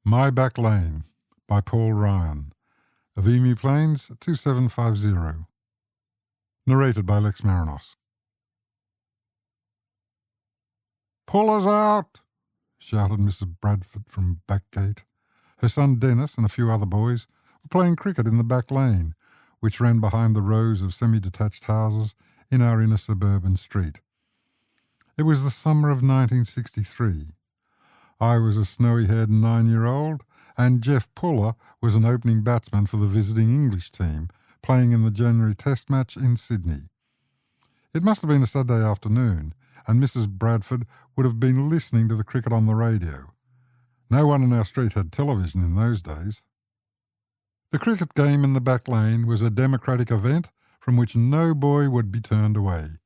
My Back Lane by Paul Ryan. Of Emu Plains 2750. Narrated by Lex Marinos. "Pull us out!" shouted Mrs. Bradford from back gate. Her son Dennis and a few other boys were playing cricket in the back lane, which ran behind the rows of semi-detached houses in our inner suburban street. It was the summer of 1963. I was a snowy-haired 9-year-old, and Jeff Puller was an opening batsman for the visiting English team, playing in the January Test match in Sydney. It must have been a Saturday afternoon, and Mrs. Bradford would have been listening to the cricket on the radio. No one in our street had television in those days. The cricket game in the back lane was a democratic event from which no boy would be turned away.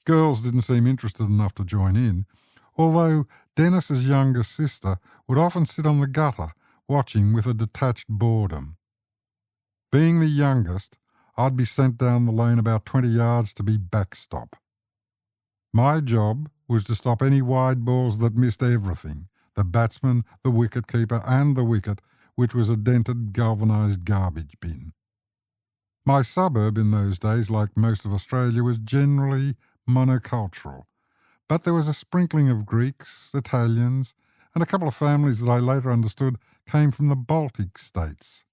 Girls didn't seem interested enough to join in, although Dennis's younger sister would often sit on the gutter, watching with a detached boredom. Being the youngest, I'd be sent down the lane about 20 yards to be backstop. My job was to stop any wide balls that missed everything, the batsman, the wicket-keeper and the wicket, which was a dented galvanised garbage bin. My suburb in those days, like most of Australia, was generally monocultural, but there was a sprinkling of Greeks, Italians, and a couple of families that I later understood came from the Baltic states.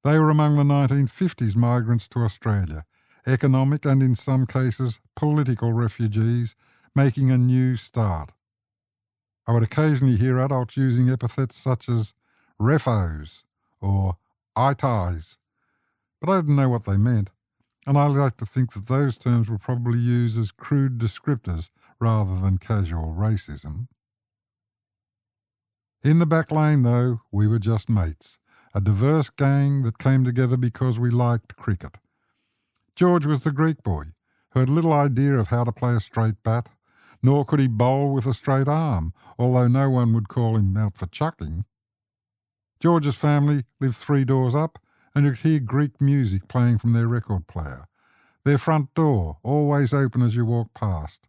They were among the 1950s migrants to Australia, economic and in some cases political refugees, making a new start. I would occasionally hear adults using epithets such as refos or itais, but I didn't know what they meant, and I like to think that those terms were probably used as crude descriptors rather than casual racism. In the back lane, though, we were just mates, a diverse gang that came together because we liked cricket. George was the Greek boy, who had little idea of how to play a straight bat, nor could he bowl with a straight arm, although no one would call him out for chucking. George's family lived 3 doors up, and you could hear Greek music playing from their record player, their front door always open as you walked past.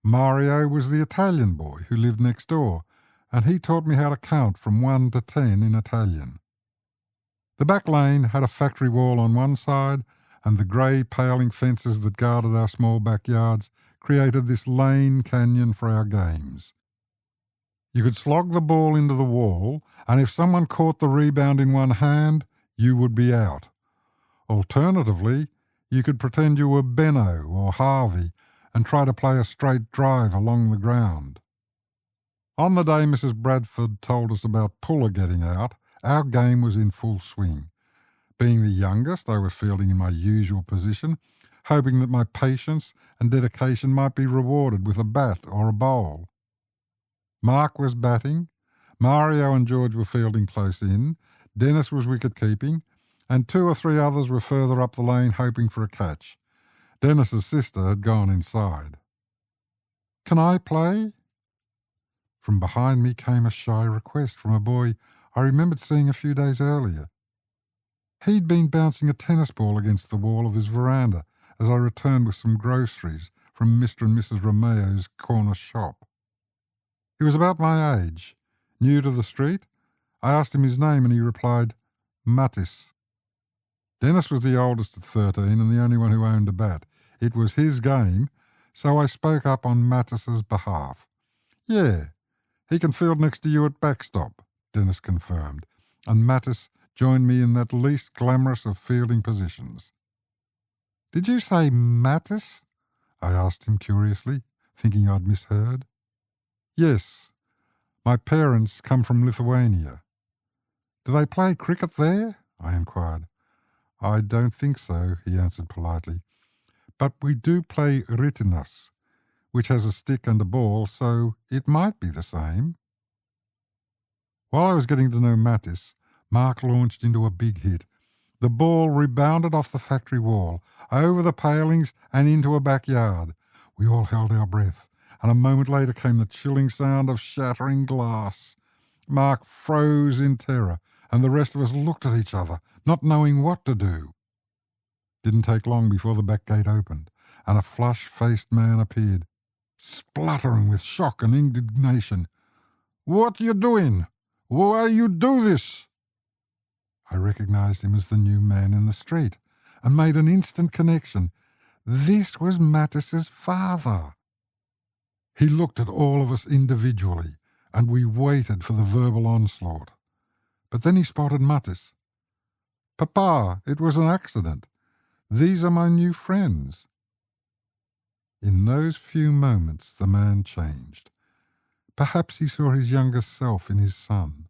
Mario was the Italian boy who lived next door, and he taught me how to count from 1 to 10 in Italian. The back lane had a factory wall on one side, and the grey paling fences that guarded our small backyards created this lane canyon for our games. You could slog the ball into the wall, and if someone caught the rebound in one hand, you would be out. Alternatively, you could pretend you were Benno or Harvey and try to play a straight drive along the ground. On the day Mrs. Bradford told us about Puller getting out, our game was in full swing. Being the youngest, I was fielding in my usual position, hoping that my patience and dedication might be rewarded with a bat or a bowl. Mark was batting, Mario and George were fielding close in, Dennis was wicket-keeping, and 2 or 3 others were further up the lane hoping for a catch. Dennis's sister had gone inside. "Can I play?" From behind me came a shy request from a boy I remembered seeing a few days earlier. He'd been bouncing a tennis ball against the wall of his veranda as I returned with some groceries from Mr. and Mrs. Romeo's corner shop. He was about my age, new to the street. I asked him his name and he replied, "Mattis." Dennis was the oldest at 13 and the only one who owned a bat. It was his game, so I spoke up on Mattis's behalf. "Yeah, he can field next to you at backstop," Dennis confirmed, and Mattis joined me in that least glamorous of fielding positions. "Did you say Mattis?" I asked him curiously, thinking I'd misheard. "Yes. My parents come from Lithuania." "Do they play cricket there?" I inquired. "I don't think so," he answered politely. "But we do play ritinas, which has a stick and a ball, so it might be the same." While I was getting to know Mattis, Mark launched into a big hit. The ball rebounded off the factory wall, over the palings and into a backyard. We all held our breath, and a moment later came the chilling sound of shattering glass. Mark froze in terror, and the rest of us looked at each other, not knowing what to do. Didn't take long before the back gate opened, and a flush-faced man appeared, spluttering with shock and indignation. "What you doing?" Why you do this?" I recognized him as the new man in the street and made an instant connection. This was Mattis's father. He looked at all of us individually, and we waited for the verbal onslaught. But then he spotted Mattis. "Papa, it was an accident. These are my new friends." In those few moments the man changed. Perhaps he saw his younger self in his son.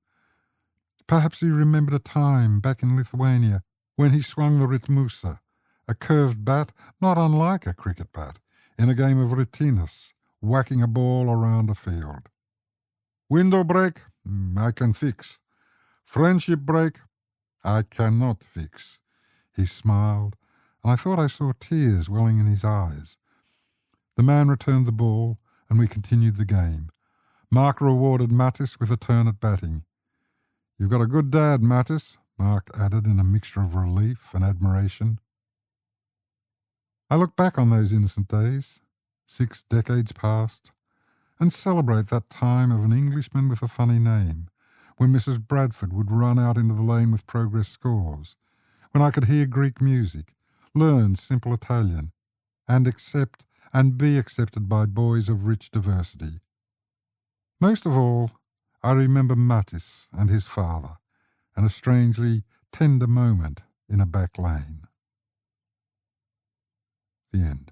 Perhaps he remembered a time back in Lithuania when he swung the ritmusa, a curved bat not unlike a cricket bat, in a game of ritinas, whacking a ball around a field. "Window break? I can fix. Friendship break? I cannot fix." He smiled, and I thought I saw tears welling in his eyes. The man returned the ball, and we continued the game. Mark rewarded Mattis with a turn at batting. "You've got a good dad, Mattis," Mark added in a mixture of relief and admiration. I look back on those innocent days, 6 decades past, and celebrate that time of an Englishman with a funny name, when Mrs. Bradford would run out into the lane with progress scores, when I could hear Greek music, learn simple Italian, and accept and be accepted by boys of rich diversity. Most of all, I remember Mattis and his father, and a strangely tender moment in a back lane. The end.